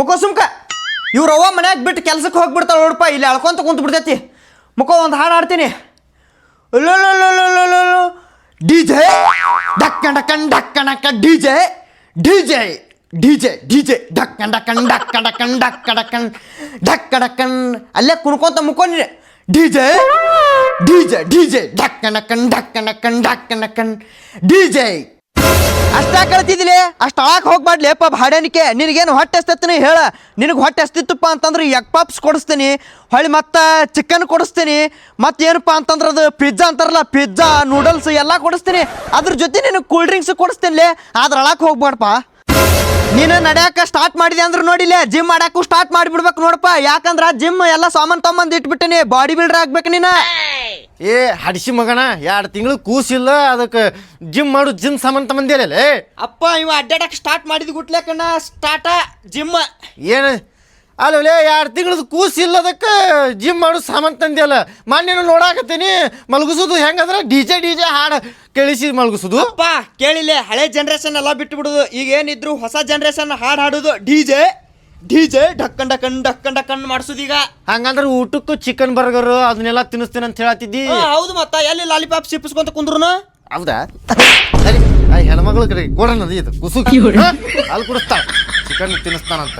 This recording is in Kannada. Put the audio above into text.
ಮುಖ ಸುಮ್ಕ ಇವ್ರ ಅವ್ವ ಮನ್ಯಾಗ ಬಿಟ್ಟು ಕೆಲ್ಸಕ್ಕೆ ಹೋಗ್ಬಿಡ್ತಾಳ ನೋಡಪ್ಪ ಇಲ್ಲಿ ಅಳ್ಕೊಂತ ಕುಂತ ಬಿಡ್ತೈತಿ ಮುಖ ಒಂದು ಹಾಡು ಆಡ್ತೀನಿ ಡಿಜೆ ಡಕ್ಕನ್ ಡಕ್ಕನ್ ಡಕ್ಕನ್ ಡಕ್ಕ ಡಿಜೆ ಡಿಜೆ ಡಿಜೆ ಡಿಜೆ ಡಕ್ಕನ್ ಡಕ್ಕನ್ ಡಕ್ಕನ್ ಡಕ್ಕನ್ ಡಕ್ಕ ಡಕ್ಕನ್ ಡಕ್ಕ ಡಕ್ಕನ್ ಅಲ್ಲೇ ಕುಣ್ಕೊಂತ ಮುಕ್ಕೊಂಡಿ ಡಿಜೆ ಡಿಜೆ ಡಿಜೆ ಡಕ್ಕನ್ ಡಕ್ಕನ್ ಡಕ್ಕನ್ ಡಕ್ಕನ್ ಡಕ್ಕನ್ ಡಕ್ಕನ್ ಡಿಜೆ ಅಷ್ಟ ಕಳ್ತಿದ್ಲಿ ಅಷ್ಟು ಆಳಕ್ಕೆ ಹೋಗ್ಬಾಡ್ಲಿಪ್ಪ ಭಾಡ್ಯಾನಿಕೆ ನಿನಗೇನು ಹೊಟ್ಟೆ ಹಸ್ತತ್ತೀನಿ ಹೇಳ ನಿನಗೆ ಹೊಟ್ಟೆ ಹಸ್ತಿತ್ತಪ್ಪ ಅಂತಂದ್ರೆ ಎಗ್ ಪಾಪ್ಸ್ ಕೊಡಿಸ್ತೀನಿ ಹೊಳ್ಳಿ ಮತ್ತು ಚಿಕನ್ ಕೊಡಿಸ್ತೀನಿ ಮತ್ತು ಏನಪ್ಪ ಅಂತಂದ್ರೆ ಅದು ಪಿಜ್ಜಾ ಅಂತಾರಲ್ಲ ಪಿಜ್ಜಾ ನೂಡಲ್ಸ್ ಎಲ್ಲ ಕೊಡಿಸ್ತೀನಿ ಅದ್ರ ಜೊತೆ ನಿನಗೆ ಕೂಲ್ ಡ್ರಿಂಕ್ಸ್ ಕೊಡಿಸ್ತೀನಿ ಆದ್ರೆ ಅಳಕ್ಕೆ ಹೋಗ್ಬಾಡ್ಪ ನೀನು ನಡೆಯಕ್ಕೆ ಸ್ಟಾರ್ಟ್ ಮಾಡಿದೆ ಅಂದ್ರೆ ನೋಡಿಲ್ಲ ಜಿಮ್ ಮಾಡಕ್ಕೂ ಸ್ಟಾರ್ಟ್ ಮಾಡಿಬಿಡ್ಬೇಕು ನೋಡಪ್ಪ ಯಾಕಂದ್ರೆ ಜಿಮ್ ಎಲ್ಲ ಸಾಮಾನು ತೊಗೊಂಬಂದು ಇಟ್ಬಿಟ್ಟಿನಿ ಬಾಡಿ ಬಿಲ್ಡರ್ ಆಗ್ಬೇಕು ನೀನು ಏ ಹಡಿಸಿ ಮಗನ 2 ತಿಂಗಳು ಕೂಸಿಲ್ಲ ಅದಕ್ಕೆ ಜಿಮ್ ಮಾಡು ಜಿಮ್ ಸಾಮಾನು ತಗೊಂಡಿಲ್ಲ ಅಪ್ಪ ಇವ ಅಡ್ಡಾಡಕ್ಕೆ ಸ್ಟಾರ್ಟ್ ಮಾಡಿದ್ ಗುಟ್ಲೆಕಣ್ಣ ಸ್ಟಾರ್ಟ ಜಿಮ್ ಏನು ಅಲ್ಲೇ 2 ತಿಂಗಳದ ಕೂಸಿಲ್ಲ ಅದಕ್ಕೆ ಜಿಮ್ ಮಾಡು ಸಾಮಾನು ತಂದಿಯಲ್ಲ ಮೊನ್ನೆ ನೋಡಾಕತ್ತೀನಿ ಮಲಗಿಸೋದು ಹೆಂಗಂದ್ರೆ ಡಿಜೆ ಡಿಜೆ ಹಾಡು ಕೇಳಿಸಿ ಮಲಗಿಸೋದು ಅಪ್ಪ ಕೇಳಿಲ್ಲ ಹಳೆ ಜನ್ರೇಷನ್ ಎಲ್ಲ ಬಿಟ್ಟು ಬಿಡುದು ಈಗ ಏನಿದ್ರು ಹೊಸ ಜನ್ರೇಷನ್ ಹಾಡು ಹಾಡೋದು ಡಿಜೆ ಡಿಜೆ ಡಕ್ಕನ್ ಡಕ್ಕನ್ ಡಕ್ಕನ್ ಡಕ್ಕನ್ ಮಾಡಿಸೋದು ಈಗ ಹಂಗಂದ್ರೆ ಊಟಕ್ಕೂ ಚಿಕನ್ ಬರ್ಗರ್ ಅದನ್ನೆಲ್ಲ ತಿನ್ನಿಸ್ತೇನೆ ಅಂತ ಹೇಳತ್ತಿದ್ದಿ ಹೌದು ಮತ್ತ ಎಲ್ಲಿ ಲಾಲಿಪಾಪ್ ಸಿಪ್ಪಿಸ್ಕೊಂತ ಕುಂದ್ರು ಹೌದಾ ಹೆಣ್ಮಗಳು ಕಡೆ ಕೊಡೋಣ ಇದು ಕುಸು ಅಲ್ಲಿ ಕುಡಿಸ್ತಾಳ ಚಿಕನ್ ತಿನ್ನಿಸ್ತಾನಂತ